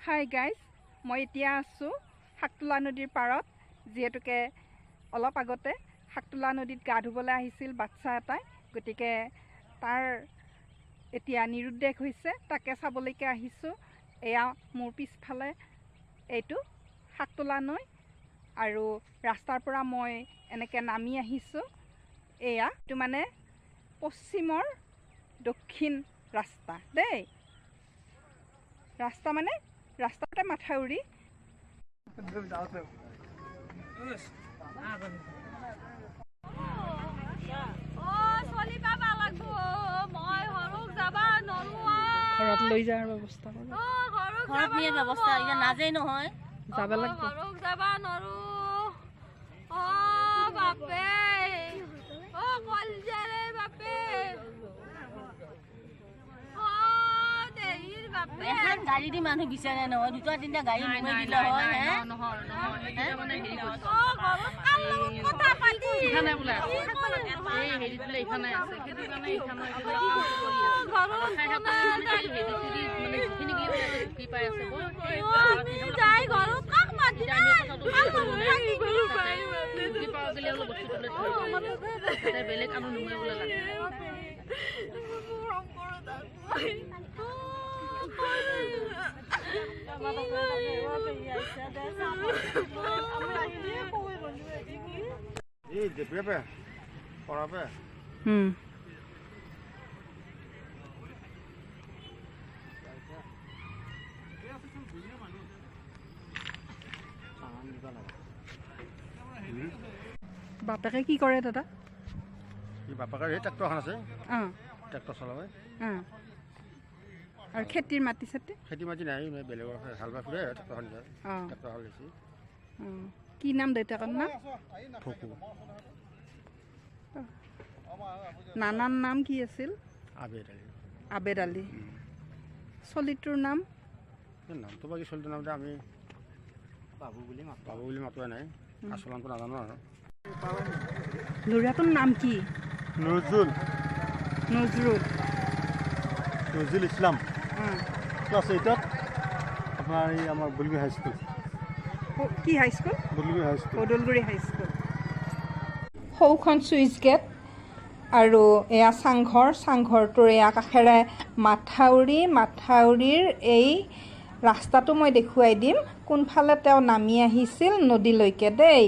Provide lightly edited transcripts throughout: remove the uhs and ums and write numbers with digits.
Hi guys, মই এতিয়া আছোঁ শাকতোলা নদীৰ পাৰত। যিহেতুকে অলপ আগতে শাকতোলা নদীত গা ধুবলৈ আহিছিল বাচ্চা এটাই, গতিকে তাৰ এতিয়া নিৰুদ্দেশ হৈছে, তাকে চাবলৈকে আহিছোঁ। এয়া মোৰ পিছফালে এইটো শাকতোলা নৈ, আৰু ৰাস্তাৰ পৰা মই এনেকৈ নামি আহিছোঁ। এইটো মানে পশ্চিমৰ দক্ষিণ ৰাস্তা দেই। ৰাস্তা মানে ৰাস্তাতে মাথাউৰি। ঘৰত লৈ যোৱাৰ ব্যৱস্থা নাজেই নহয় যাব লাগিব। গাড়ী দি মানুহ বিচাৰে নহয়, দুটা তিনিটা গাড়ী দিলে হয়। বেলেগ আমি নুমাবলৈ লাগে। বাপেকে কি কৰে দাদা? বাপেকে ট্ৰেক্টৰ এখন আছে, ট্ৰেক্টৰ চলাবে। আৰু খেতিৰ মাটি চাটি? খেতি মাটি নাই, বেলেগৰ হাল বাই ফুৰে। ট্ৰেক্টৰখন ট্ৰেক্টৰ হাল লৈছে। কি নাম দেউতাকৰ নাম? ফকু। নানাৰ নাম কি আছিল? আবেদ আলী। আবেদ আলী। চলিটোৰ নাম? নামটো বাকী চলিটোৰ নামটো আমি বাবু বুলি মাতোৱা নাই, আচল নামটো নাজানো আৰু। ল'ৰাটোৰ নাম কি? নজৰুল। নজৰুল ইছলাম। ক্লাছ 8ত আপোনাৰ এই আমাৰ বলগুৰি হাইস্কুল। কি high school? Balguri high school. Udalguri high school. সৌখন চুইচ গেট, আৰু এয়া চাংঘৰটোৰ এয়া কাষেৰে মাথাউৰিৰ এই ৰাস্তাটো মই দেখুৱাই দিম, কোনফালে তেওঁ নামি আহিছিল নদীলৈকে দেই।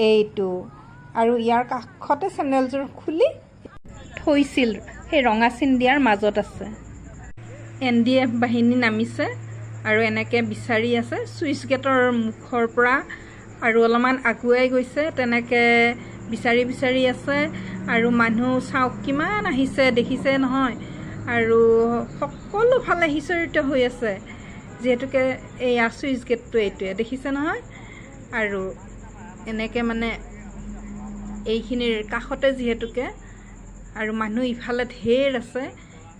এইটো আৰু ইয়াৰ কাষতে চেনেলযোৰ খুলি থৈছিল, সেই ৰঙা চিন্দিয়াৰ মাজত আছে। NDF বাহিনী নামিছে আৰু এনেকৈ বিচাৰি আছে চুইচ গেটৰ মুখৰ পৰা, আৰু অলপমান আগুৱাই গৈছে, তেনেকৈ বিচাৰি আছে। আৰু মানুহ চাওক কিমান আহিছে, দেখিছে নহয়। আৰু সকলো ফালে সিঁচৰিত হৈ আছে, যিহেতুকে এইয়া চুইচ গেটটো এইটোৱে দেখিছে নহয়। আৰু এনেকৈ মানে এইখিনিৰ কাষতে যিহেতুকে, আৰু মানুহ ইফালে ঢেৰ আছে,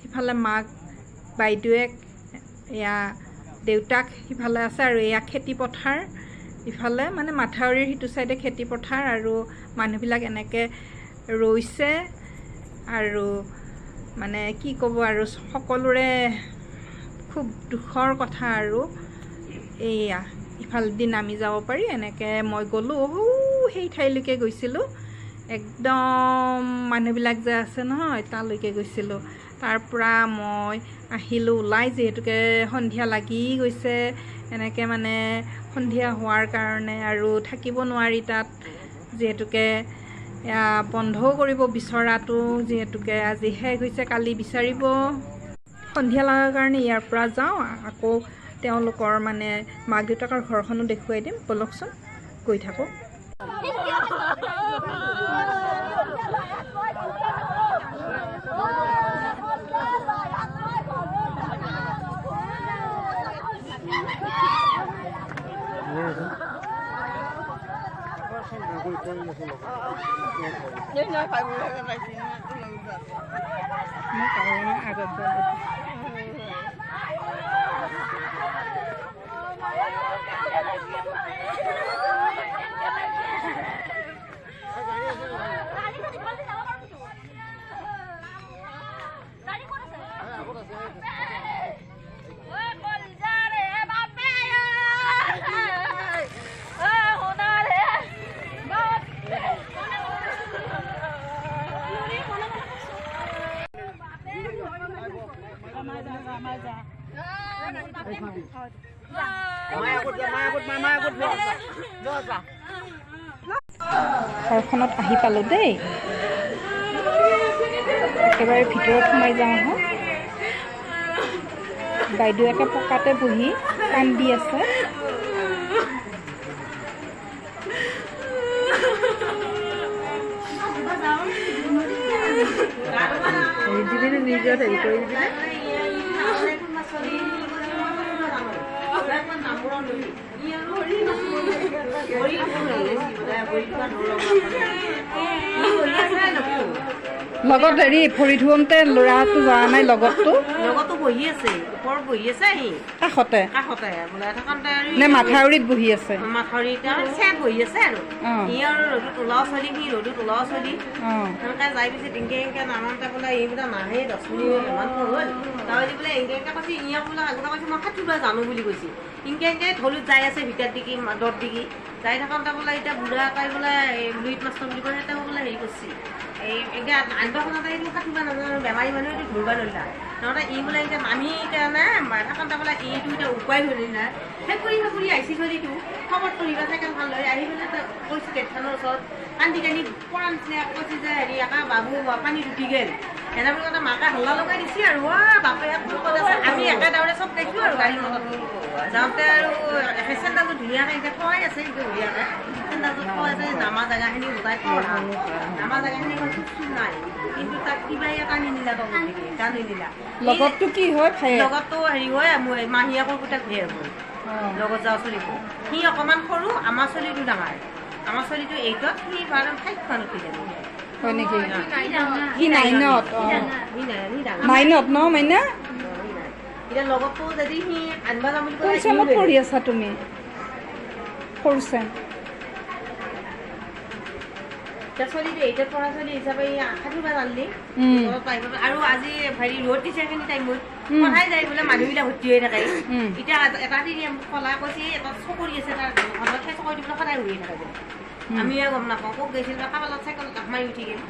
সিফালে মাক বাইদেউক, এয়া দেউতাক সিফালে আছে, আৰু এয়া খেতি পথাৰ ইফালে, মানে মাথাউৰিৰ সিটো চাইডে খেতি পথাৰ, আৰু মানুহবিলাক এনেকৈ ৰৈছে। আৰু মানে কি ক'ব, আৰু সকলোৰে খুব দুখৰ কথা। আৰু এইয়া ইফালেদি নামি যাব পাৰি, এনেকৈ মই গ'লোঁ, সেই ঠাইলৈকে গৈছিলোঁ, একদম মানুহবিলাক যে আছে নহয় তালৈকে গৈছিলোঁ। তাৰ পৰা মই আহিলোঁ ওলাই, যিহেতুকে সন্ধিয়া লাগি গৈছে। এনেকৈ মানে সন্ধিয়া হোৱাৰ কাৰণে আৰু থাকিব নোৱাৰি তাত, যিহেতুকে বন্ধও কৰিব বিচৰাটো, যিহেতুকে আজি শেষ হৈছে, কালি বিচাৰিব। সন্ধিয়া লগাৰ কাৰণে ইয়াৰ পৰা যাওঁ, আকৌ তেওঁলোকৰ মানে মাক দেউতাকৰ ঘৰখনো দেখুৱাই দিম, ব'লকচোন গৈ থাকোঁ। ঘৰখনত আহি পালোঁ দেই। একেবাৰে ভিতৰত সোমাই যাওঁ হা। বাইদেউকে পকাতে বহি কান্দি আছে। লগত হেৰি ভৰি ধুৱন্তে ল'ৰাটো যোৱা নাই লগততো বহি আছে, ওপৰত বহি আছে আহি কাষতে কাষতে বোলে থাকোঁতে নে মাথাউৰিত বহি আছে মাথাউৰিত চেট বহি আছে আৰু ই আৰু ৰ'দত ওলাও চলি সি ৰ'দত ওলাও চলি সেনেকৈ যাই পিছে টিংকে এংকে নামানতে বোলে এই বোলে নাহে 10 মিনিট ইমান হ'ল তাৰপিছত বোলে এংকে এংকে কৈছে ইয়ে বোলে আগতে কৈছে মই সাঁতুৰিব জানো বুলি কৈছে ইংকে এংকে ঢলত যাই আছে ভিতৰ দিগি দৰ দিগি যাই থাকোঁতে বোলে এতিয়া বুঢ়া এটাই বোলে লুইত মাষ্টৰ বুলি কয় তেওঁ বোলে হেৰি কৰিছে এই এতিয়া আনবাখনতে এইটো সাঁতুৰিব নাজানো বেমাৰী মানুহ এইটো ধৰিব নলা নহ'লে ই বোলে এতিয়া নামি কাৰণে থাকোঁতে বোলে এইটো এতিয়া উপায় ধৰি নাই সেই ফুৰি আহিছে চলিটো খবৰ কৰিবা চাইকেল ভাল লৈ আহি পেলাই কৈছে গেটখনৰ ওচৰত কান্দি কান্দি পৰা নিচিনা কৈছে যে হেৰি একা বাবু পানীত উঠি গ'ল সেনে বুলি কওঁতে মাকে হাল্লা লগাই দিছে আৰু বাপে আমি একে দাউৰে চব দেখিলোঁ আৰু গাড়ী মটৰ যাওঁতে আৰু চেণ্ডালটো ধুনীয়াকৈ এতিয়া থোৱাই আছে ধুনীয়াকৈ চেণ্ডালটো থোৱা আছে নামা জেগাখিনি ওলাই থোৱা নামা জেগাখিনি ইমান চুপ নাই কিন্তু তাক কিবা এটা নিনিলা তাৰ নিনিলা লগতটো কি হয় লগততো হেৰি হয় মাহীয়েকৰ পুতেক ভেৰ হয় লগত যাওঁ চলিটো সি অকণমান সৰু আমাৰ চলিটো ডাঙৰ আমাৰ চলিটো 8ত সি 5 উঠি যাব হয় নেকি সি 9ত ন মাইনা এতিয়া লগততো যদি সি আনবা যাম বুলি কোন চেমত পঢ়ি আছা তুমি সৰু চেম এতিয়া চলিটো 8ত পঢ়া চলি হিচাপে সাঁতুৰিব জানলি আৰু আজি হেৰি ৰ'দ দিছে সেইখিনি টাইমত পঢ়াই যায় বোলে মানুহবিলাক ভৰ্তি হৈ থাকে এতিয়া এটা দিন কলা কৈছে এটা চকৰি আছে তাৰ ঘৰত সেই চকৰি দিবলৈ সদায় ঘূৰি থাকে আমিয়ে গম নাপাওঁ ক'ত গৈছিল কাবালত চাইকেল মাৰি উঠি গ'ল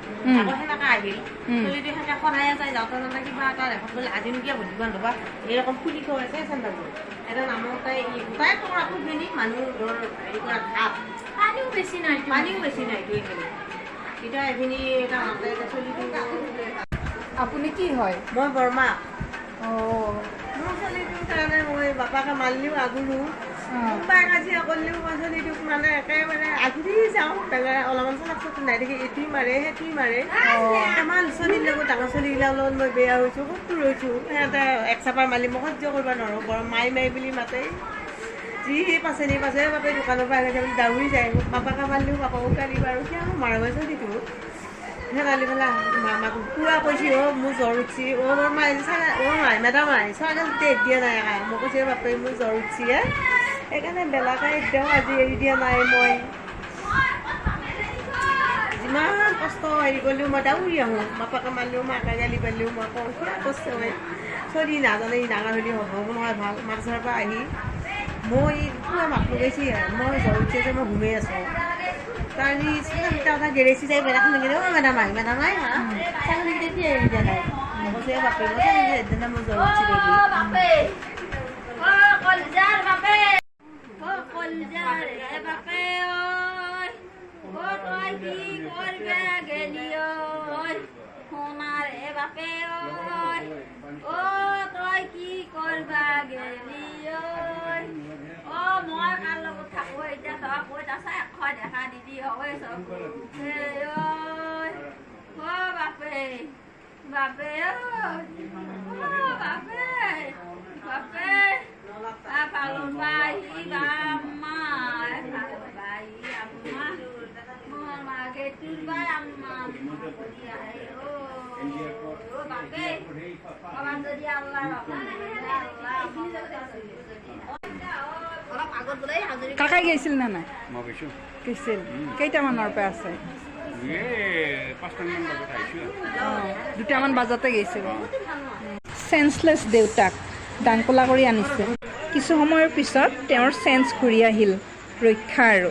আকৌ সেনেকৈ আহিল চলিটো সেনেকৈ সদায় যায় যাওঁতে যাওঁতে কিবা এটা দেখা বোলে আজি নোকিয়া ভৰ্তি বান্ধবা এইৰকম খুলি থোৱা আছে চেণ্ডালটো এটা নামতে গোটাই টকা খুলি মানুহ হেৰি কৰা ঘাট পানীও বেছি নাই দুই মিনিট এতিয়া এইখিনি এটা চলি আপুনি কি হয় মই বৰমা অঁ মোৰ চলিটোৰ কাৰণে মই বাপাকে মাৰিলেও আগুলো কোনোবাই কাজিয়া কৰিলেও মই চলিটোক মানে একেবাৰে আগুৰি যাওঁ অলপমান চলাক চকু নাই দেখি এইটোৱে মাৰে সেইটোৱে মাৰে আমাৰ চলিৰ লগত ডাঙৰ চলিগিলাৰ লগত মই বেয়া হৈছোঁ ক'তো ৰৈছোঁ সিহঁতে এক চাপাৰ মাৰি মই সহ্য কৰিব নোৱাৰোঁ বৰ মাই বুলি মাতে যি পাছে বাপে দোকানৰ পৰা আহিছে বুলি দাউৰি যায় বাপাকে মাৰিলেও বাপাকো গালি বাৰু কিয় মাৰিব চলিটো সেই গালি পেলাই মামাক পুৱা কৈছে মোৰ জ্বৰ উঠছি মোৰ মাই মেডাম চাইকেল টেপ দিয়া নাই মই কৈছে বাপে মোৰ জ্বৰ উঠছি সেইকাৰণে বেলাকে একদম আজি এৰি দিয়া নাই মই যিমান কষ্ট হেৰি কৰিলেও মই দাউৰি আহোঁ বাপাকে মাৰিলেও মাকে গালি পাৰিলেও মই কওঁ কিয় কষ্ট হয় চলি নাজানে ডাঙৰ হ'লে হ'ব নহয় ভাল মাছ ধৰাৰ পৰা আহি মই পুৱা মাক লগাইছি মই জ্বৰ উঠি মই ঘুমাই আছোঁ তাৰ গেৰেচি যাই বেলেগখন গেলে মেডাম আহি হা ছাগলীকেইটা কি এৰি দিয়া নাই মই কৈছে বাপে মই ছাগলীকেইটা মোৰ জ্বৰ উঠি মই কাৰ লগত থাকোঁ এতিয়া তই কৈ আছা এশ দেখা দিদি হয় চব বাপে বাপে বাপে পালন বাই আম্মা মোৰ মাকে তোৰ বাই আম্মা বাপে অমান যদি আল্লাহ কাকাই গৈছিল নে নাই মই গৈছোঁ গৈছিল কেইটামানৰ পৰা আছে 2টামান বজাতে গৈছিল চেন্সলেছ দেউতাক দাংকলা কৰি আনিছে কিছু সময়ৰ পিছত তেওঁৰ চেন্স ঘূৰি আহিল ৰক্ষা আৰু